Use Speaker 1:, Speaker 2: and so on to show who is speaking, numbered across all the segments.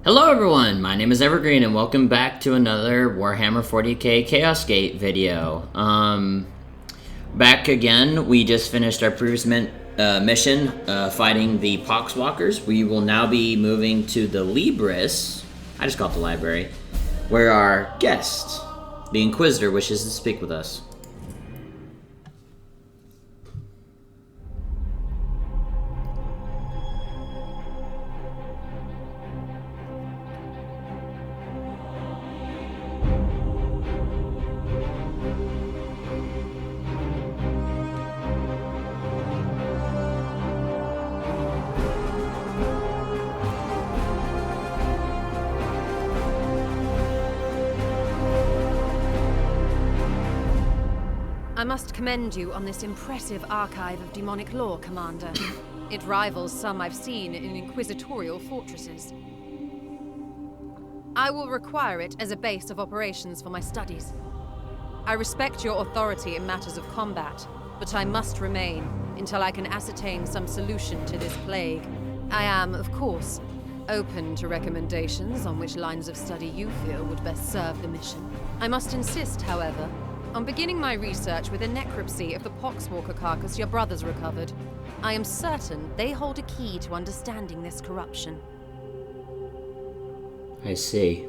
Speaker 1: Hello everyone, my name is Evergreen and welcome back to another Warhammer 40K Chaos Gate video. Back again, we just finished our previous mission fighting the poxwalkers. We will now be moving to the Libris, I just call it the library, where our guest, the Inquisitor, wishes to speak with us.
Speaker 2: I must commend you on this impressive archive of demonic lore, Commander. It rivals some I've seen in inquisitorial fortresses. I will require it as a base of operations for my studies. I respect your authority in matters of combat, but I must remain until I can ascertain some solution to this plague. I am, of course, open to recommendations on which lines of study you feel would best serve the mission. I must insist, however, on beginning my research with a necropsy of the poxwalker carcass your brothers recovered. I am certain they hold a key to understanding this corruption.
Speaker 1: I see.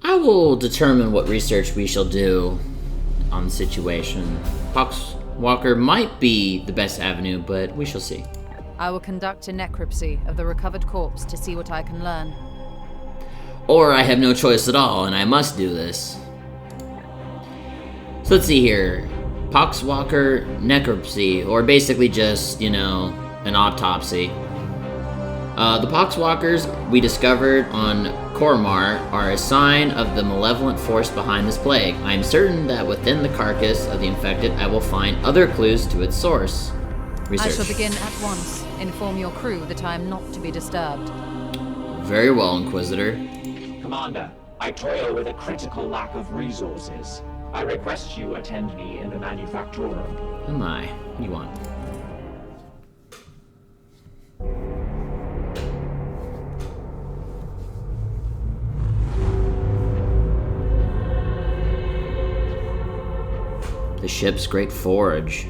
Speaker 1: I will determine what research we shall do on the situation. Poxwalker might be the best avenue, but we shall see.
Speaker 2: I will conduct a necropsy of the recovered corpse to see what I can learn.
Speaker 1: Or I have no choice at all, and I must do this. So let's see here. Poxwalker necropsy, or basically just, you know, an autopsy. The poxwalkers we discovered on Kormar are a sign of the malevolent force behind this plague. I am certain that within the carcass of the infected, I will find other clues to its source. Research.
Speaker 2: I shall begin at once. Inform your crew that I am not to be disturbed.
Speaker 1: Very well, Inquisitor.
Speaker 3: Commander, I toil with a critical lack of resources. I request you attend me in the manufactorum.
Speaker 1: Oh my, what do you want? The ship's great forge.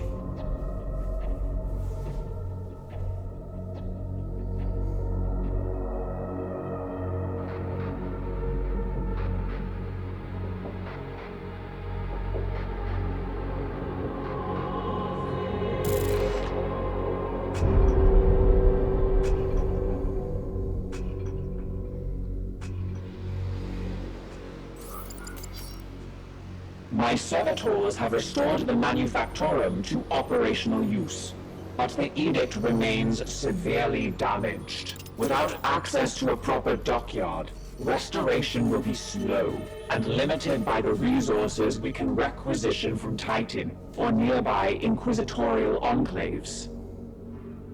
Speaker 3: My servitors have restored the manufactorum to operational use, but the edict remains severely damaged. Without access to a proper dockyard, restoration will be slow and limited by the resources we can requisition from Titan or nearby inquisitorial enclaves.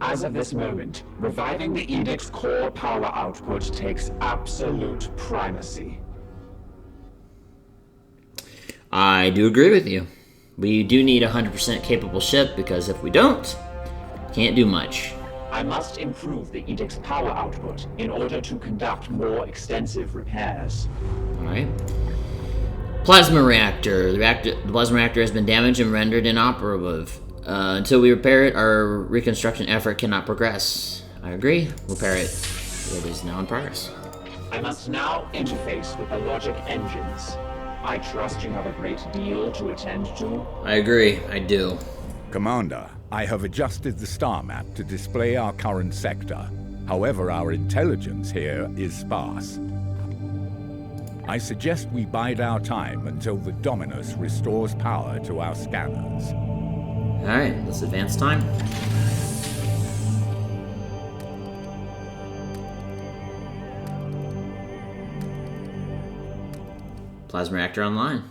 Speaker 3: As of this moment, reviving the edict's core power output takes absolute primacy.
Speaker 1: I do agree with you. We do need a 100% capable ship, because if we don't, can't do much.
Speaker 3: I must improve the edict's power output in order to conduct more extensive repairs.
Speaker 1: Alright. Plasma reactor. The plasma reactor has been damaged and rendered inoperative. Until we repair it, our reconstruction effort cannot progress. I agree. Repair it. It is now in progress.
Speaker 3: I must now interface with the logic engines. I trust you have a great deal to attend to.
Speaker 1: I agree. I do.
Speaker 4: Commander, I have adjusted the star map to display our current sector. However, our intelligence here is sparse. I suggest we bide our time until the Dominus restores power to our scanners.
Speaker 1: Alright, let's advance time. Plasma reactor online.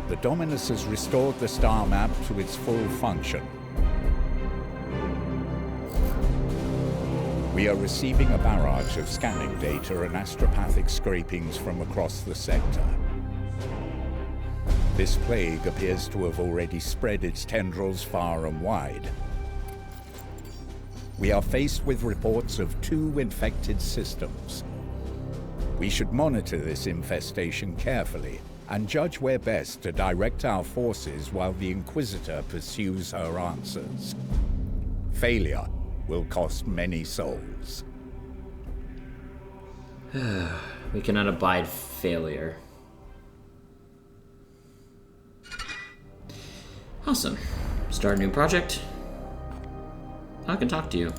Speaker 4: The Dominus has restored the star map to its full function. We are receiving a barrage of scanning data and astropathic scrapings from across the sector. This plague appears to have already spread its tendrils far and wide. We are faced with reports of 2 infected systems. We should monitor this infestation carefully and judge where best to direct our forces while the Inquisitor pursues her answers. Failure will cost many souls.
Speaker 1: We cannot abide failure. Awesome. Start a new project. I can talk to you.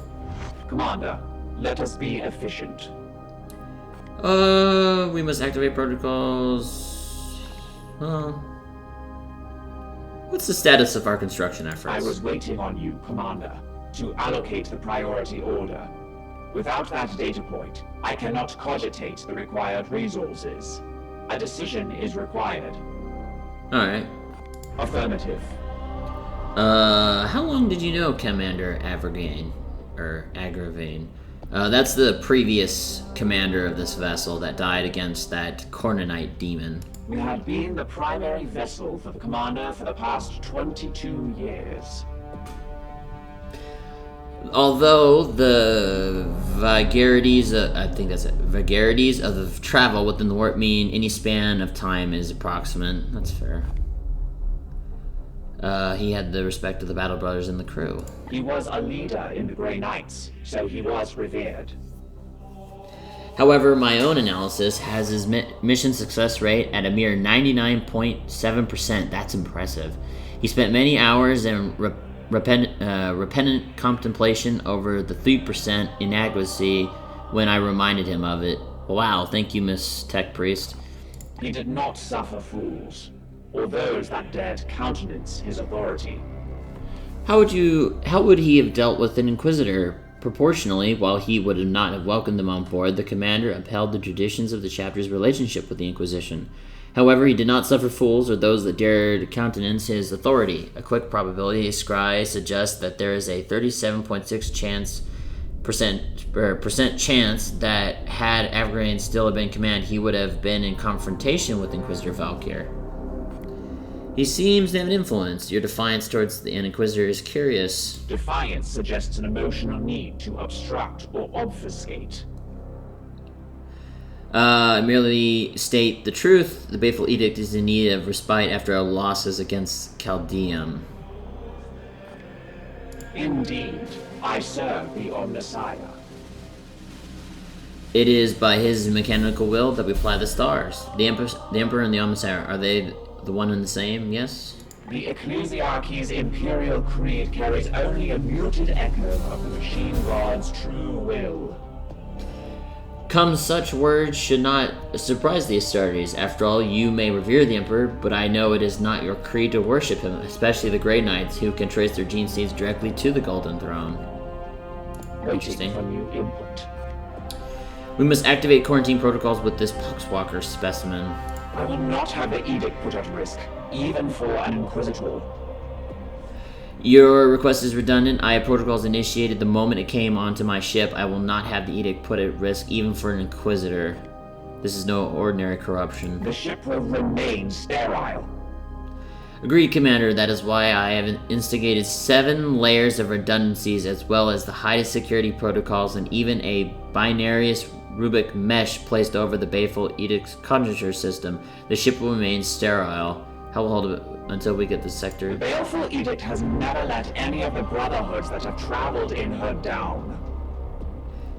Speaker 3: Commander, let us be efficient.
Speaker 1: We must activate protocols. What's the status of our construction efforts?
Speaker 3: I was waiting on you, Commander, to allocate the priority order. Without that data point, I cannot cogitate the required resources. A decision is required.
Speaker 1: Alright.
Speaker 3: Affirmative.
Speaker 1: How long did you know Commander Avergain? Or Agravane? That's the previous commander of this vessel that died against that Cornonite demon.
Speaker 3: We had been the primary vessel for the commander for the past 22 years.
Speaker 1: Although the vagaries, I think that's it, vagaries of travel within the warp mean any span of time is approximate. That's fair. He had the respect of the Battle Brothers and the crew.
Speaker 3: He was a leader in the Grey Knights, so he was revered.
Speaker 1: However, my own analysis has his mission success rate at a mere 99.7%. That's impressive. He spent many hours in repentant contemplation over the 3% inadequacy when I reminded him of it. Wow, thank you, Miss Tech Priest.
Speaker 3: He did not suffer fools, or those that dared countenance his authority.
Speaker 1: How would he have dealt with an Inquisitor? Proportionally, while he would not have welcomed them on board, the commander upheld the traditions of the chapter's relationship with the Inquisition. However, he did not suffer fools or those that dared countenance his authority. A quick probability scry suggests that there is a 37.6% chance that had Avergain still been in command, he would have been in confrontation with Inquisitor Valkyr. He seems to have an influence. Your defiance towards the Inquisitor is curious.
Speaker 3: Defiance suggests an emotional need to obstruct or obfuscate.
Speaker 1: Merely state the truth. The Baleful Edict is in need of respite after our losses against Chaldeum.
Speaker 3: Indeed, I serve the Omnissiah.
Speaker 1: It is by his mechanical will that we fly the stars. The Emperor and the Omnissiah, are they the one and the same, yes?
Speaker 3: The Ecclesiarchy's imperial creed carries only a muted echo of the machine god's true will.
Speaker 1: Such words should not surprise the Astartes. After all, you may revere the Emperor, but I know it is not your creed to worship him, especially the Grey Knights, who can trace their gene seeds directly to the Golden Throne. Interesting.
Speaker 3: For new input.
Speaker 1: We must activate quarantine protocols with this poxwalker specimen.
Speaker 3: I will not have the edict put at risk, even for an Inquisitor.
Speaker 1: Your request is redundant. I have protocols initiated the moment it came onto my ship. I will not have the edict put at risk, even for an Inquisitor. This is no ordinary corruption.
Speaker 3: The ship will remain sterile.
Speaker 1: Agreed, Commander. That is why I have instigated 7 layers of redundancies, as well as the highest security protocols and even a binarious Rubik mesh placed over the Baleful Edict's conjure system. The ship will remain sterile. Hold it until we get the sector.
Speaker 3: The Baleful Edict has never let any of the Brotherhoods that have traveled in her down.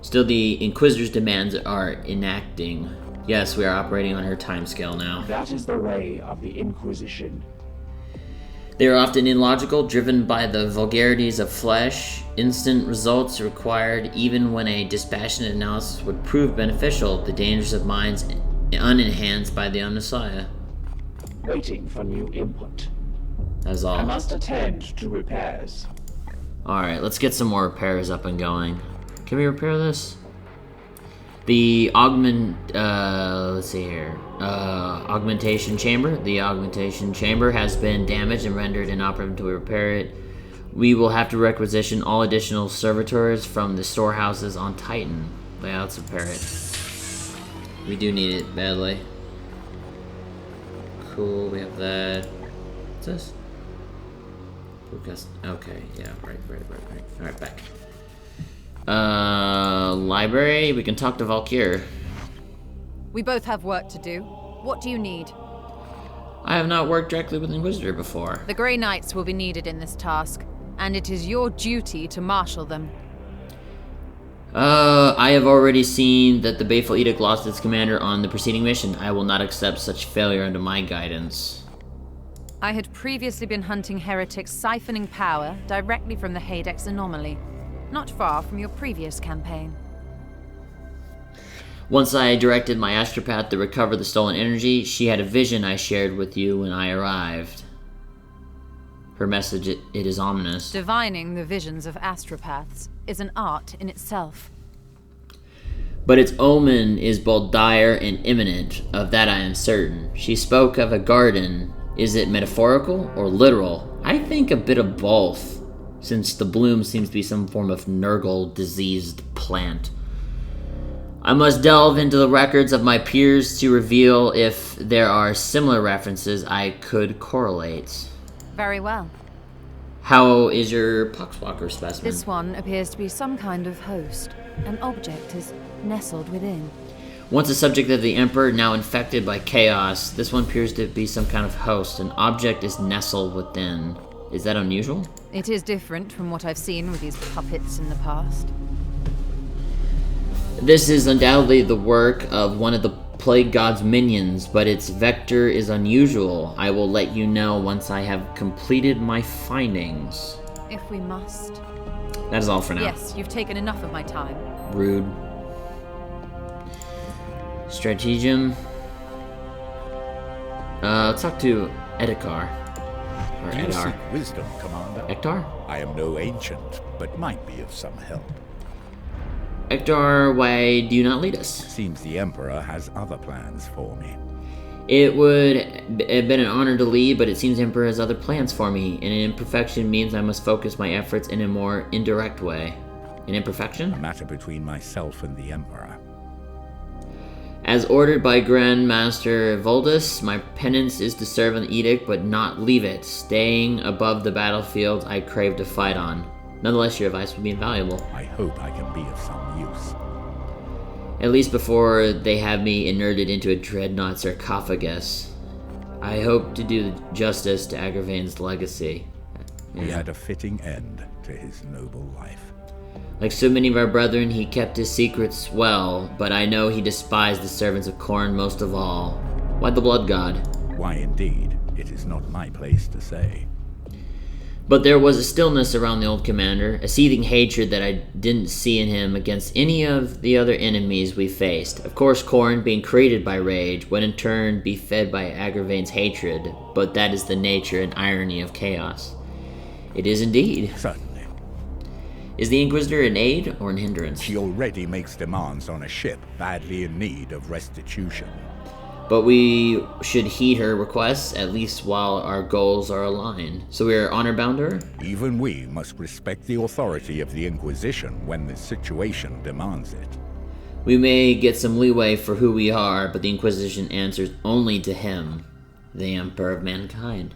Speaker 1: Still, the Inquisitor's demands are enacting. Yes, we are operating on her timescale now.
Speaker 3: That is the way of the Inquisition.
Speaker 1: They are often illogical, driven by the vulgarities of flesh. Instant results required even when a dispassionate analysis would prove beneficial. The dangers of minds unenhanced by the Omnissiah.
Speaker 3: Waiting for new input.
Speaker 1: That's all.
Speaker 3: I must attend to repairs.
Speaker 1: Alright, let's get some more repairs up and going. Can we repair this? The let's see here. Augmentation chamber. The augmentation chamber has been damaged and rendered inoperable until we repair it. We will have to requisition all additional servitors from the storehouses on Titan. Yeah, let's repair it. We do need it badly. Cool, we have that. What's this? Okay, yeah, right. Alright, back. Library, we can talk to Valkyr.
Speaker 2: We both have work to do. What do you need?
Speaker 1: I have not worked directly with Inquisitor before.
Speaker 2: The Grey Knights will be needed in this task, and it is your duty to marshal them.
Speaker 1: I have already seen that the Baleful Edict lost its commander on the preceding mission. I will not accept such failure under my guidance.
Speaker 2: I had previously been hunting heretics siphoning power directly from the Hadex anomaly, not far from your previous campaign.
Speaker 1: Once I directed my astropath to recover the stolen energy, she had a vision I shared with you when I arrived. Her message, it is ominous.
Speaker 2: Divining the visions of astropaths is an art in itself.
Speaker 1: But its omen is both dire and imminent, of that I am certain. She spoke of a garden. Is it metaphorical or literal? I think a bit of both, since the bloom seems to be some form of Nurgle diseased plant. I must delve into the records of my peers to reveal if there are similar references I could correlate.
Speaker 2: Very well.
Speaker 1: How is your poxwalker specimen?
Speaker 2: This one appears to be some kind of host. An object is nestled within.
Speaker 1: Once a subject of the Emperor, now infected by chaos, this one appears to be some kind of host. An object is nestled within. Is that unusual?
Speaker 2: It is different from what I've seen with these puppets in the past.
Speaker 1: This is undoubtedly the work of one of the Plague God's minions, but its vector is unusual. I will let you know once I have completed my findings.
Speaker 2: If we must.
Speaker 1: That is all for now.
Speaker 2: Yes, you've taken enough of my time.
Speaker 1: Rude. Stratagem. Let's talk to Edikar. Or
Speaker 4: Do you
Speaker 1: Edar.
Speaker 4: seek wisdom, Commander?
Speaker 1: Ektar?
Speaker 4: I am no ancient, but might be of some help.
Speaker 1: Ektar, why do you not lead us?
Speaker 4: Seems the Emperor has other plans for me.
Speaker 1: It would have been an honor to lead, but it seems the Emperor has other plans for me. And an imperfection means I must focus my efforts in a more indirect way. An imperfection?
Speaker 4: A matter between myself and the Emperor.
Speaker 1: As ordered by Grandmaster Voldus, my penance is to serve an edict but not leave it, staying above the battlefield I crave to fight on. Nonetheless, your advice would be invaluable.
Speaker 4: I hope I can be of some use.
Speaker 1: At least before they have me inerted into a dreadnought sarcophagus. I hope to do justice to Agravain's legacy.
Speaker 4: He had a fitting end to his noble life.
Speaker 1: Like so many of our brethren, he kept his secrets well, but I know he despised the servants of Khorne most of all. Why the Blood God?
Speaker 4: Why indeed, it is not my place to say.
Speaker 1: But there was a stillness around the old commander, a seething hatred that I didn't see in him against any of the other enemies we faced. Of course, Khorne, being created by rage, would in turn be fed by Agravain's hatred, but that is the nature and irony of chaos. It is indeed.
Speaker 4: Certainly.
Speaker 1: Is the Inquisitor an aid or an hindrance?
Speaker 4: She already makes demands on a ship badly in need of restitution.
Speaker 1: But we should heed her requests, at least while our goals are aligned. So we are honor-bound to her?
Speaker 4: Even we must respect the authority of the Inquisition when the situation demands it.
Speaker 1: We may get some leeway for who we are, but the Inquisition answers only to him, the Emperor of Mankind.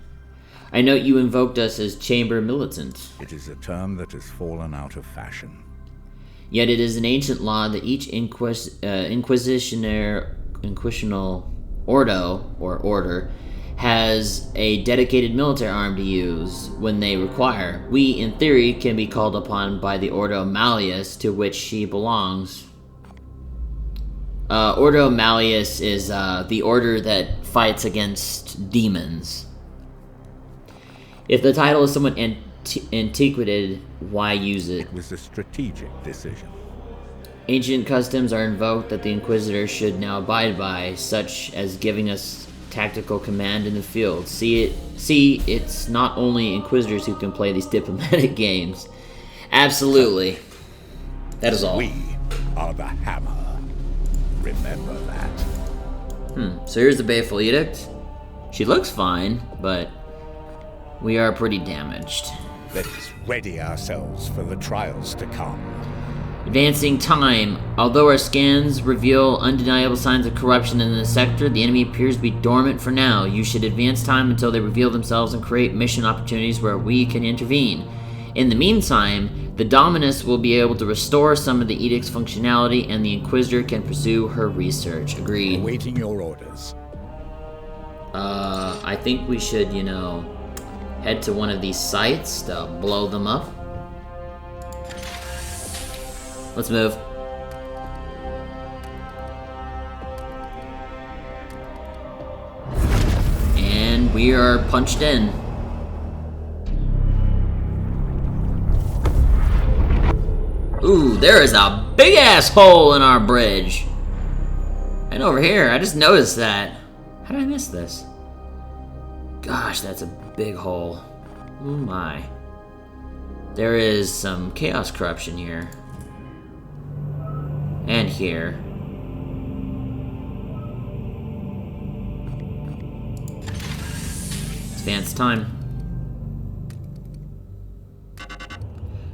Speaker 1: I note you invoked us as Chamber Militant.
Speaker 4: It is a term that has fallen out of fashion.
Speaker 1: Yet it is an ancient law that each inquisitional order has a dedicated military arm to use when they require. We, in theory, can be called upon by the Ordo Malleus, to which she belongs. Ordo Malleus is the order that fights against demons. If the title is somewhat antiquated, why use it?
Speaker 4: It was a strategic decision.
Speaker 1: Ancient customs are invoked that the Inquisitor should now abide by, such as giving us tactical command in the field. See, it's not only Inquisitors who can play these diplomatic games. Absolutely. That is all.
Speaker 4: We are the hammer. Remember that.
Speaker 1: So here's the Baleful Edict. She looks fine, but we are pretty damaged.
Speaker 4: Let us ready ourselves for the trials to come.
Speaker 1: Advancing time. Although our scans reveal undeniable signs of corruption in the sector, the enemy appears to be dormant for now. You should advance time until they reveal themselves and create mission opportunities where we can intervene. In the meantime, the Dominus will be able to restore some of the Edict's functionality, and the Inquisitor can pursue her research. Agreed.
Speaker 4: Awaiting your orders.
Speaker 1: I think we should, head to one of these sites to blow them up. Let's move. And we are punched in. Ooh, there is a big ass hole in our bridge. And over here, I just noticed that. How did I miss this? Gosh, that's a big hole. Oh my. There is some chaos corruption here. And here. Advance time.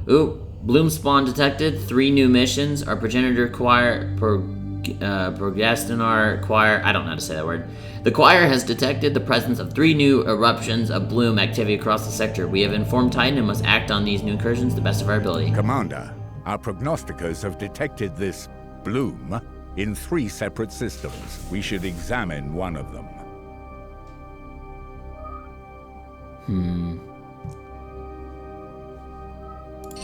Speaker 1: Ooh, bloom spawn detected. 3 new missions. Our progenitor choir, Progestinar choir. I don't know how to say that word. The choir has detected the presence of 3 new eruptions of bloom activity across the sector. We have informed Titan and must act on these new incursions to the best of our ability.
Speaker 4: Commander, our prognosticators have detected this bloom in 3 separate systems. We should examine one of them.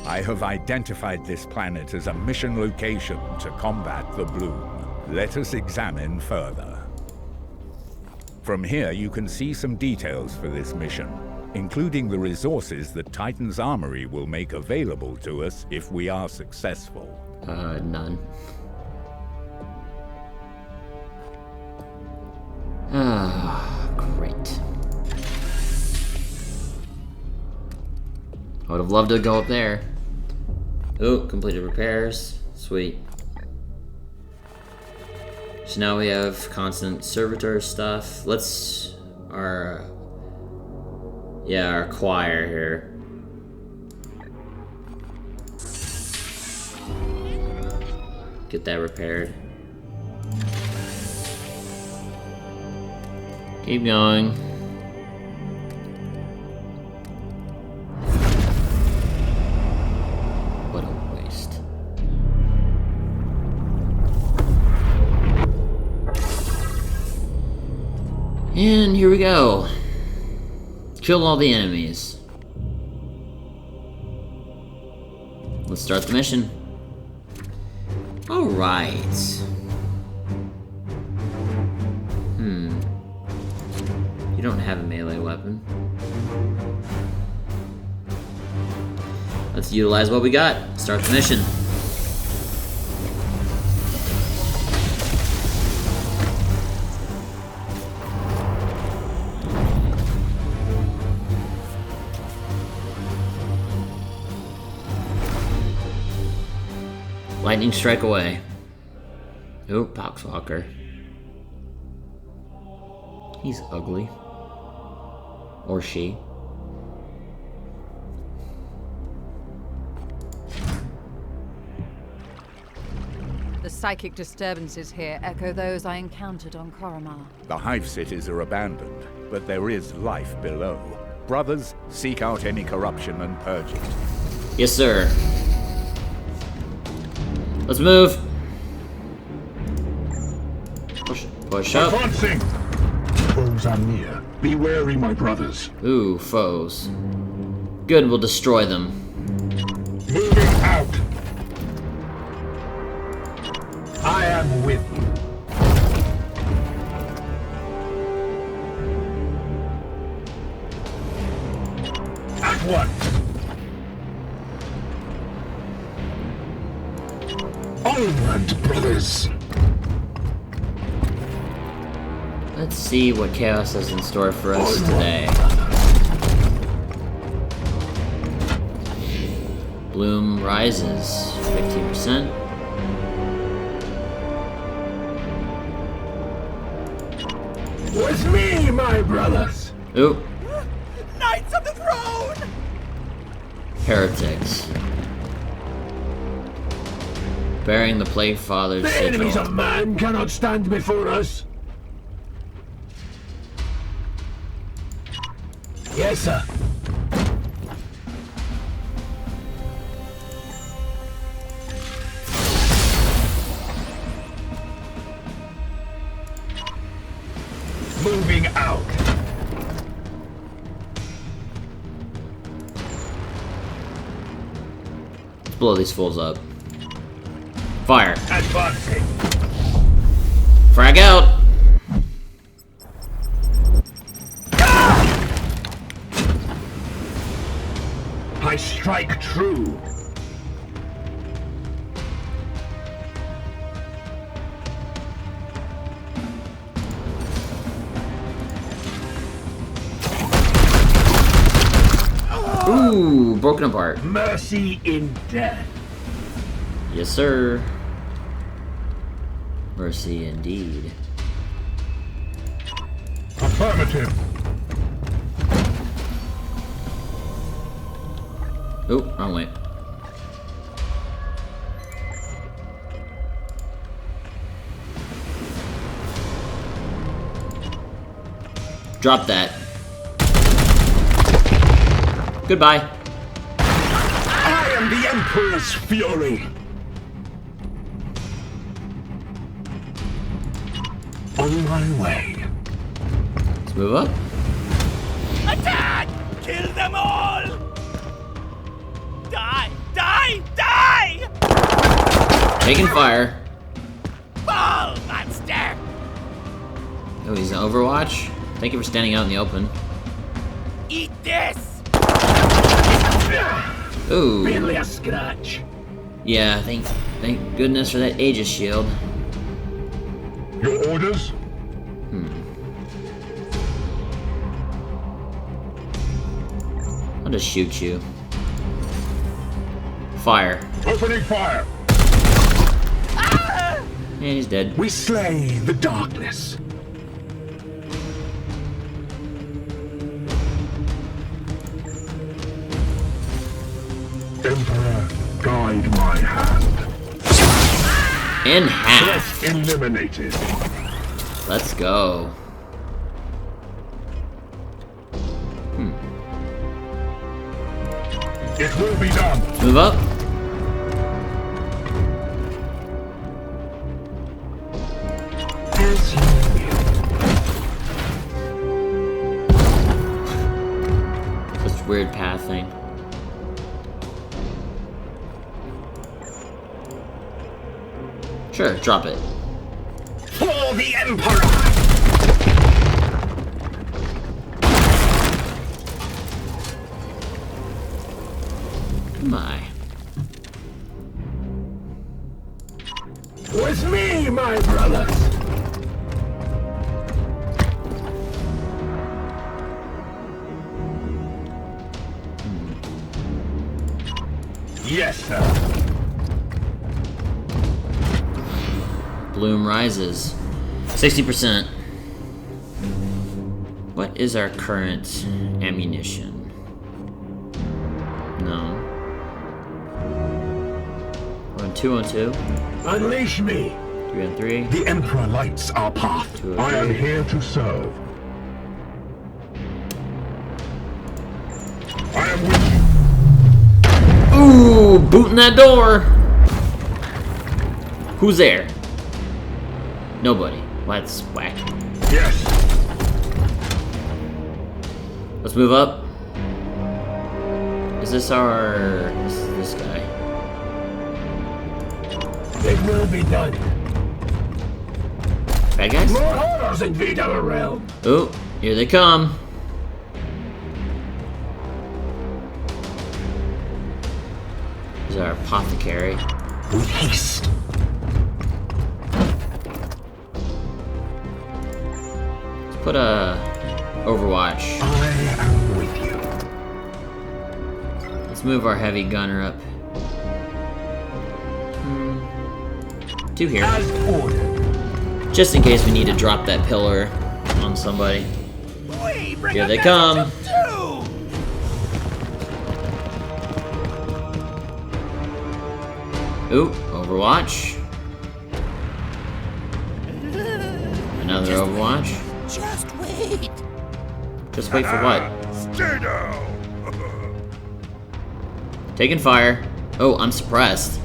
Speaker 4: I have identified this planet as a mission location to combat the bloom. Let us examine further. From here, you can see some details for this mission, including the resources that Titan's Armory will make available to us if we are successful.
Speaker 1: None. Ah, great. I would have loved to go up there. Oh, completed repairs. Sweet. So now we have constant servitor stuff. Let's... our choir here. Get that repaired. Keep going. What a waste. And here we go. Kill all the enemies. Let's start the mission. Alright. You don't have a melee weapon. Let's utilize what we got. Start the mission. Lightning strike away. Oh, poxwalker. He's ugly. Or she.
Speaker 2: The psychic disturbances here echo those I encountered on Koromar.
Speaker 4: The hive cities are abandoned, but there is life below. Brothers, seek out any corruption and purge it.
Speaker 1: Yes, sir. Let's move. Push up.
Speaker 3: Advancing! Foes are near. Be wary, my brothers.
Speaker 1: Ooh, foes. Good, we'll destroy them.
Speaker 3: Moving out. I am with you. At once. Onward, brothers.
Speaker 1: Let's see what Chaos has in store for us today. Bloom rises 15%.
Speaker 3: With me, my brothers.
Speaker 1: Ooh.
Speaker 5: Knights of the Throne!
Speaker 1: Heretics. Bearing the Plague Father's
Speaker 5: The enemies
Speaker 1: sigil.
Speaker 5: of man cannot stand before us. Yes, sir. Moving out.
Speaker 1: Let's blow these fools up. Fire.
Speaker 5: Advancing.
Speaker 1: Frag out.
Speaker 5: I strike true.
Speaker 1: Ooh, broken apart.
Speaker 5: Mercy in death.
Speaker 1: Yes, sir. Mercy indeed.
Speaker 5: Affirmative.
Speaker 1: Oh, wrong way. Drop that. Goodbye.
Speaker 5: I am the Emperor's fury. On my way.
Speaker 1: Let's move up.
Speaker 6: Attack! Kill them all! Die! Die! Die!
Speaker 1: Taking fire.
Speaker 6: Ball monster!
Speaker 1: Oh, he's in Overwatch? Thank you for standing out in the open.
Speaker 6: Eat this!
Speaker 1: Ooh.
Speaker 5: Merely a scratch.
Speaker 1: Yeah, thank goodness for that Aegis shield.
Speaker 5: Your orders?
Speaker 1: I'll just shoot you. Fire.
Speaker 5: Opening fire.
Speaker 1: And he's dead.
Speaker 5: We slay the darkness. Emperor, guide my hand.
Speaker 1: In half.
Speaker 5: Threat eliminated.
Speaker 1: Let's go.
Speaker 5: It will be done.
Speaker 1: Move up.
Speaker 5: As you will.
Speaker 1: Such weird pathing. Sure, drop it.
Speaker 5: For the Emperor!
Speaker 1: My.
Speaker 5: With me, my brothers! Yes, sir.
Speaker 1: Bloom rises. 60%. What is our current ammunition? No. We're on 2 on 2.
Speaker 5: Unleash me!
Speaker 1: 3 on 3.
Speaker 5: The Emperor lights our path.
Speaker 1: 2 on
Speaker 5: I
Speaker 1: 3.
Speaker 5: am here to serve. I am with you.
Speaker 1: Ooh, booting that door. Who's there? Nobody. Let's whack.
Speaker 5: Yes.
Speaker 1: Let's move up. Is this our... This is this guy.
Speaker 5: It will be done.
Speaker 1: Bad guys?
Speaker 5: More horrors invade our realm.
Speaker 1: Oh, here they come. This is our apothecary.
Speaker 5: With haste.
Speaker 1: Let's put a Overwatch.
Speaker 5: I am with you.
Speaker 1: Let's move our heavy gunner up. 2 here.
Speaker 5: As ordered.
Speaker 1: Just in case we need to drop that pillar on somebody.
Speaker 6: We bring
Speaker 1: Here
Speaker 6: a
Speaker 1: they
Speaker 6: message
Speaker 1: come.
Speaker 6: of doom!
Speaker 1: Ooh, Overwatch. Another Overwatch.
Speaker 6: Just wait.
Speaker 1: Just wait for what?
Speaker 5: Stay down.
Speaker 1: Taking fire. Oh, I'm suppressed.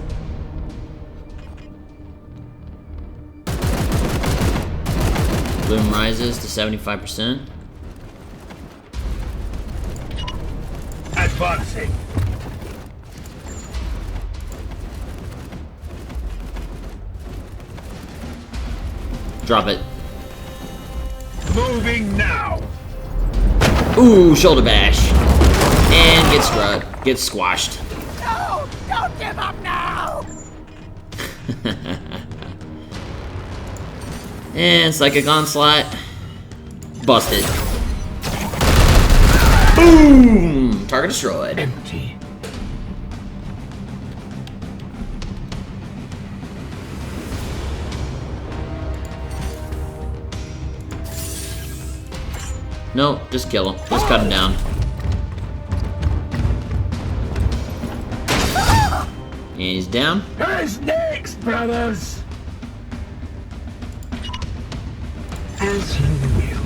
Speaker 1: Bloom rises to 75%.
Speaker 5: Advancing.
Speaker 1: Drop it.
Speaker 5: Moving now.
Speaker 1: Ooh, shoulder bash. And gets squashed.
Speaker 6: No! Don't give up now!
Speaker 1: And Psychic Onslaught. Busted. Boom! Target destroyed.
Speaker 5: Empty.
Speaker 1: No, just kill him. Just cut him down. And he's down.
Speaker 5: Who's next, brothers? As you will.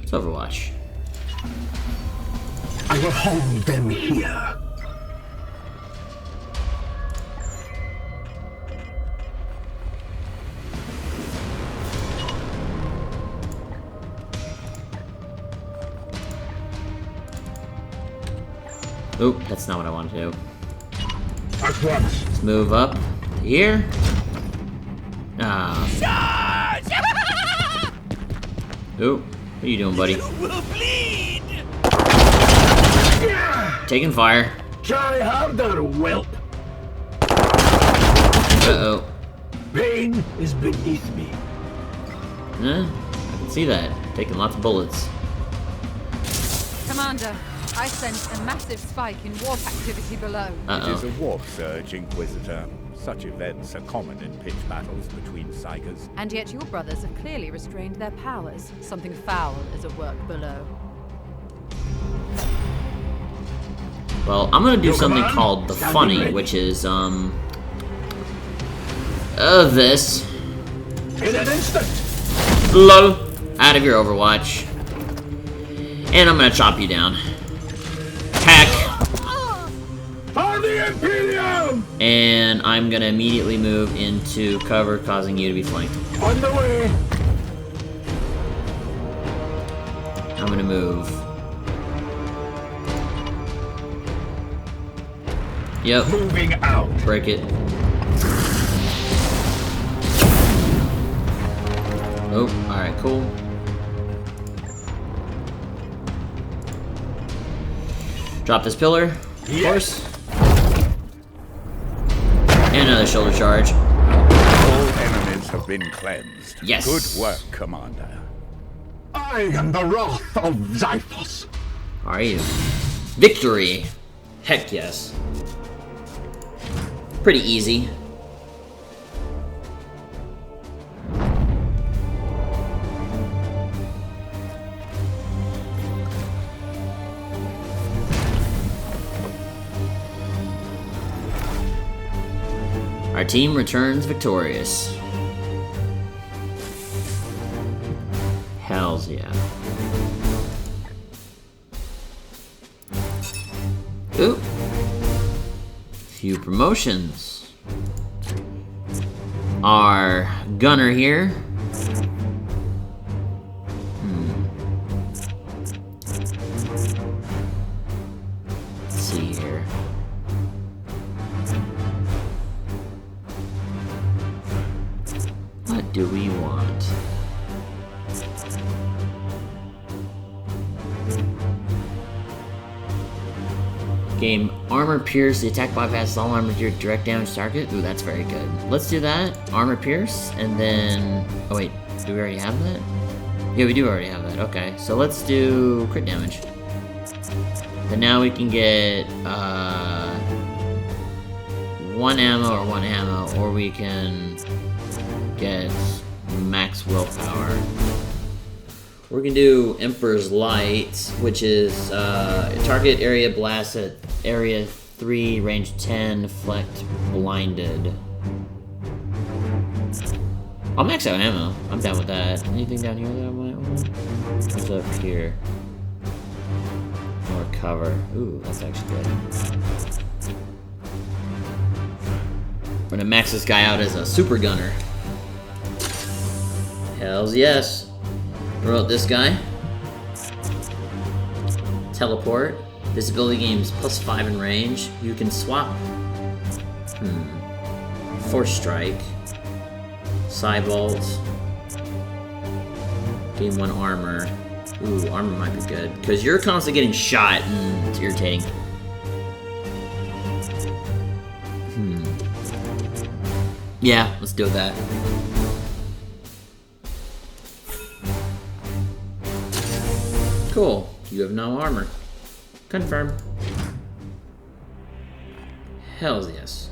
Speaker 1: It's Overwatch.
Speaker 5: I will hold them here.
Speaker 1: Oop, that's not what I want to do.
Speaker 5: At once.
Speaker 1: Let's move up to here. Ah. Oop, what are you doing, buddy?
Speaker 6: You will bleed!
Speaker 1: Taking fire.
Speaker 5: Try harder, whelp.
Speaker 1: Uh-oh.
Speaker 5: Pain is beneath me.
Speaker 1: I can see that. Taking lots of bullets.
Speaker 2: Commander, I sense a massive spike in warp activity below.
Speaker 4: It is
Speaker 1: Uh-oh.
Speaker 4: a warp surge, Inquisitor. Such events are common in pitch battles between psychers.
Speaker 2: And yet your brothers have clearly restrained their powers. Something foul is at work below.
Speaker 1: Well, I'm gonna do
Speaker 5: Your
Speaker 1: something
Speaker 5: command?
Speaker 1: called the
Speaker 5: Standing
Speaker 1: funny,
Speaker 5: ready.
Speaker 1: which is, this.
Speaker 5: In an instant.
Speaker 1: Lol. Out of your Overwatch. And I'm gonna chop you down. Hack.
Speaker 5: For the Imperium!
Speaker 1: And I'm gonna immediately move into cover, causing you to be flanked.
Speaker 5: On the way.
Speaker 1: I'm gonna move. Yep,
Speaker 5: Moving out.
Speaker 1: break it. Oh, alright, cool. Drop this pillar, of course. And another shoulder charge.
Speaker 4: All enemies have been cleansed.
Speaker 1: Yes.
Speaker 4: Good work, Commander.
Speaker 5: I am the wrath of Xiphos.
Speaker 1: Are you? Victory! Heck yes. Pretty easy. Our team returns victorious. Hells yeah. Ooh. Few promotions. Our gunner here. Let's see here. What do we want? Game armor pierce. The attack bypasses all armor to direct damage target. Ooh, that's very good. Let's do that. Armor pierce, and then. Oh wait, do we already have that? Yeah, we do already have that. Okay, so let's do crit damage. But now we can get one ammo, or we can get max willpower. We're gonna do Emperor's Light, which is target area blast at area 3, range 10, deflect blinded. I'll max out ammo. I'm down with that. Anything down here that I might want? What's up here? More cover. Ooh, that's actually good. We're gonna max this guy out as a super gunner. Hells yes. Roll out this guy. Teleport. This ability gains +5 in range. You can swap. Force Strike. Cybolt. Gain 1 armor. Ooh, armor might be good. Because you're constantly getting shot and it's irritating. Yeah, let's do that. Cool. You have no armor. Confirm. Hells yes.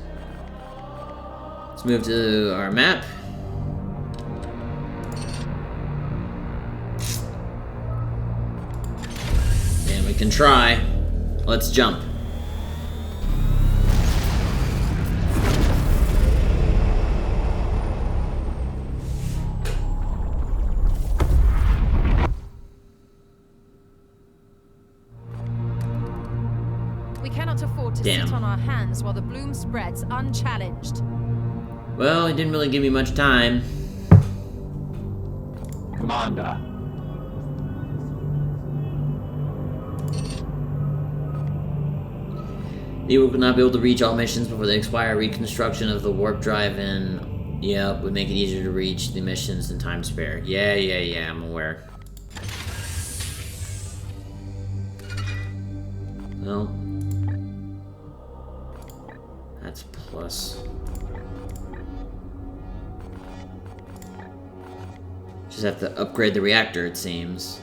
Speaker 1: Let's move to our map. And we can try. Let's jump.
Speaker 2: To sit on our hands while the bloom spreads unchallenged.
Speaker 1: Well, he didn't really give me much time.
Speaker 3: Commander.
Speaker 1: You will not be able to reach all missions before they expire. Reconstruction of the warp drive in... Yep, would make it easier to reach the missions and time spare. Yeah, I'm aware. No. That's plus. Just have to upgrade the reactor, it seems.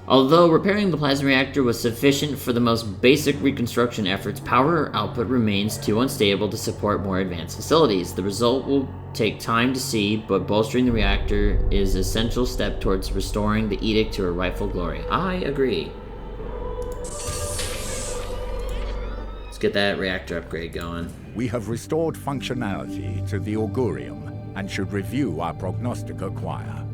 Speaker 1: Although repairing the plasma reactor was sufficient for the most basic reconstruction efforts, power output remains too unstable to support more advanced facilities. The result will take time to see, but bolstering the reactor is an essential step towards restoring the edict to her rightful glory. I agree. Let's get that reactor upgrade going.
Speaker 4: We have restored functionality to the Augurium and should review our prognostica choir.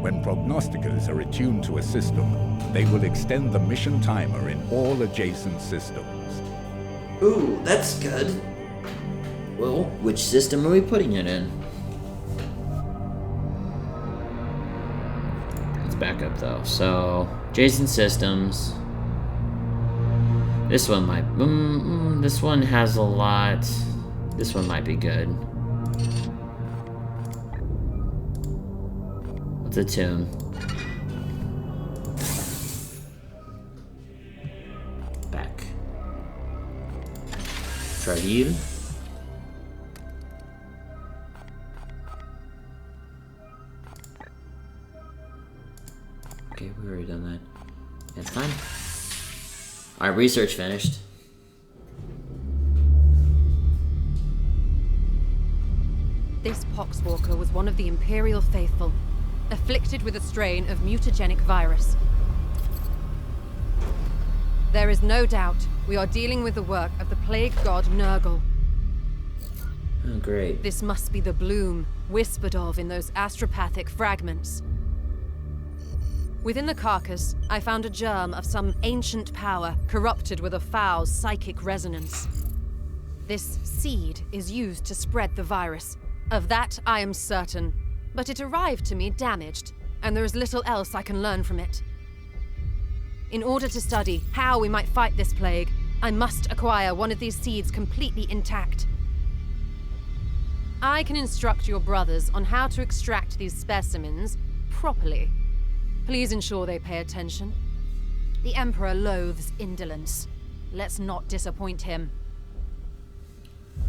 Speaker 4: When prognosticas are attuned to a system, they will extend the mission timer in all adjacent systems.
Speaker 1: Ooh, that's good. Well, which system are we putting it in? Let's back up though. So, adjacent systems. This one might... this one has a lot. This one might be good. What's a tune? Back. Try heal. Okay, we already done that. That's fine. Alright, research finished.
Speaker 2: This poxwalker was one of the Imperial faithful, afflicted with a strain of mutagenic virus. There is no doubt we are dealing with the work of the plague god Nurgle.
Speaker 1: Oh, great.
Speaker 2: This must be the bloom whispered of in those astropathic fragments. Within the carcass, I found a germ of some ancient power corrupted with a foul psychic resonance. This seed is used to spread the virus. Of that, I am certain. But it arrived to me damaged, and there is little else I can learn from it. In order to study how we might fight this plague, I must acquire one of these seeds completely intact. I can instruct your brothers on how to extract these specimens properly. Please ensure they pay attention. The Emperor loathes indolence. Let's not disappoint him.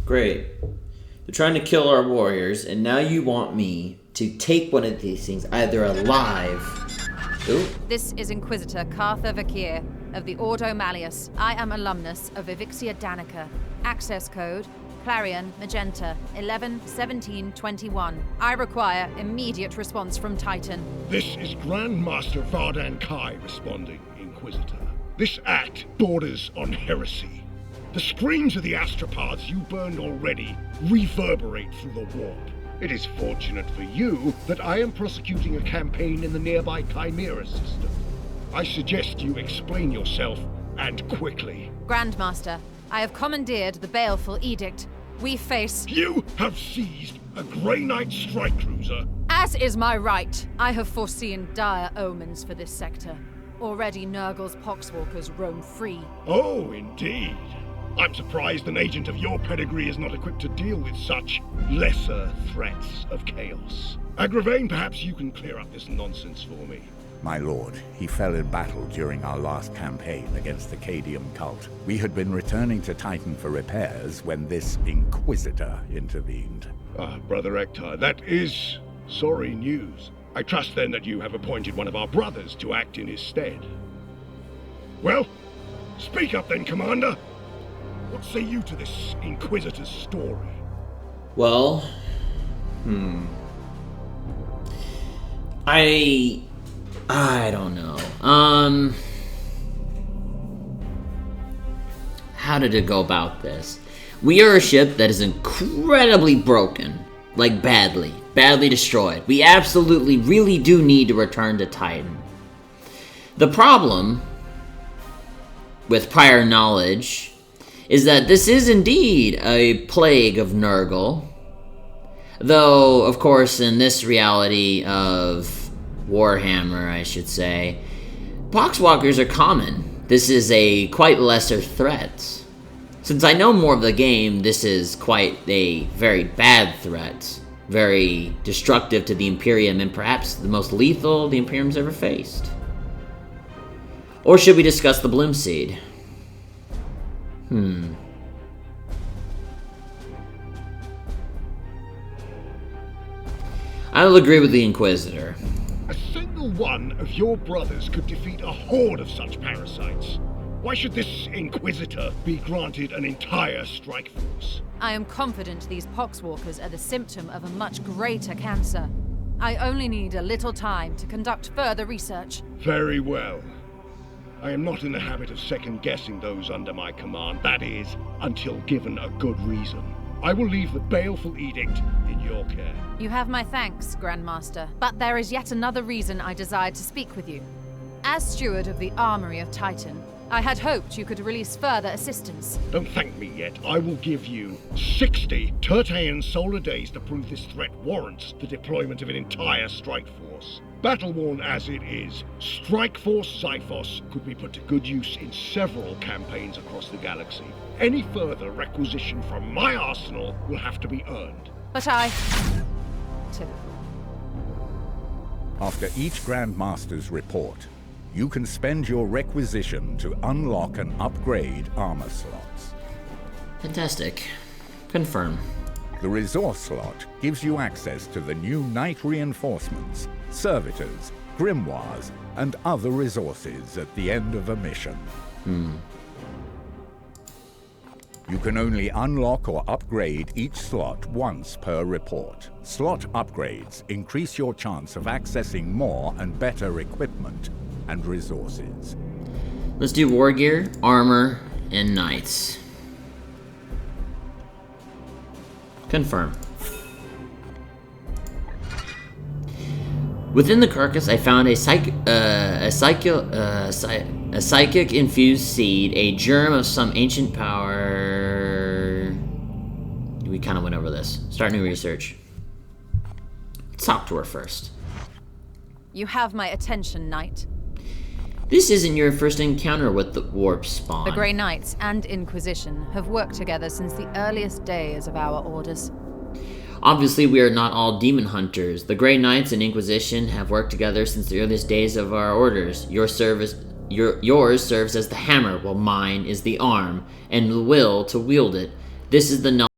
Speaker 1: Great. They're trying to kill our warriors, and now you want me to take one of these things, either alive... Ooh.
Speaker 2: This is Inquisitor Cartha Vakir of the Ordo Malleus. I am alumnus of Evixia Danica. Access code Clarion, Magenta, 11, 17, 21. I require immediate response from Titan.
Speaker 5: This is Grandmaster Vardan Kai responding, Inquisitor. This act borders on heresy. The screams of the astropaths you burned already reverberate through the warp. It is fortunate for you that I am prosecuting a campaign in the nearby Chimera system. I suggest you explain yourself, and quickly.
Speaker 2: Grandmaster, I have commandeered the Baleful Edict. We face...
Speaker 5: You have seized a Grey Knight strike cruiser.
Speaker 2: As is my right, I have foreseen dire omens for this sector. Already Nurgle's poxwalkers roam free.
Speaker 5: Oh, indeed. I'm surprised an agent of your pedigree is not equipped to deal with such lesser threats of chaos. Agravain, perhaps you can clear up this nonsense for me.
Speaker 4: My lord, he fell in battle during our last campaign against the Cadium cult. We had been returning to Titan for repairs when this Inquisitor intervened.
Speaker 5: Ah, Brother Ektar, that is sorry news. I trust then that you have appointed one of our brothers to act in his stead. Well, speak up then, Commander. What say you to this Inquisitor's story?
Speaker 1: Well, I don't know. How did it go about this? We are a ship that is incredibly broken. Like badly destroyed. We absolutely really do need to return to Titan. The problem with prior knowledge is that this is indeed a plague of Nurgle. Though, of course, in this reality of Warhammer, I should say, poxwalkers are common. This is a quite lesser threat. Since I know more of the game, this is quite a very bad threat. Very destructive to the Imperium, and perhaps the most lethal the Imperium's ever faced. Or should we discuss the Bloom Seed? I'll agree with the Inquisitor.
Speaker 5: A single one of your brothers could defeat a horde of such parasites. Why should this Inquisitor be granted an entire strike force?
Speaker 2: I am confident these poxwalkers are the symptom of a much greater cancer. I only need a little time to conduct further research.
Speaker 5: Very well. I am not in the habit of second-guessing those under my command, that is, until given a good reason. I will leave the Baleful Edict in your care.
Speaker 2: You have my thanks, Grandmaster, but there is yet another reason I desired to speak with you. As steward of the Armory of Titan, I had hoped you could release further assistance.
Speaker 5: Don't thank me yet. I will give you 60 Tertean solar days to prove this threat warrants the deployment of an entire strike force. Battle-worn as it is, Strike Force Xiphos could be put to good use in several campaigns across the galaxy. Any further requisition from my arsenal will have to be earned.
Speaker 2: But I...
Speaker 4: After each Grandmaster's report, you can spend your requisition to unlock and upgrade armor slots.
Speaker 1: Fantastic. Confirm.
Speaker 4: The resource slot gives you access to the new Knight reinforcements, servitors, grimoires, and other resources at the end of a mission. You can only unlock or upgrade each slot once per report. Slot upgrades increase your chance of accessing more and better equipment and resources.
Speaker 1: Let's do war gear, armor, and knights. Confirm. Within the carcass, I found a psychic-infused seed, a germ of some ancient power. We kind of went over this. Start new research. Let's talk to her first.
Speaker 2: You have my attention, Knight.
Speaker 1: This isn't your first encounter with the warp spawn.
Speaker 2: The Grey Knights and Inquisition have worked together since the earliest days of our orders.
Speaker 1: Obviously, we are not all Daemonhunters. The Grey Knights and Inquisition have worked together since the earliest days of our orders. Yours serves as the hammer, while mine is the arm, and the will to wield it. This is the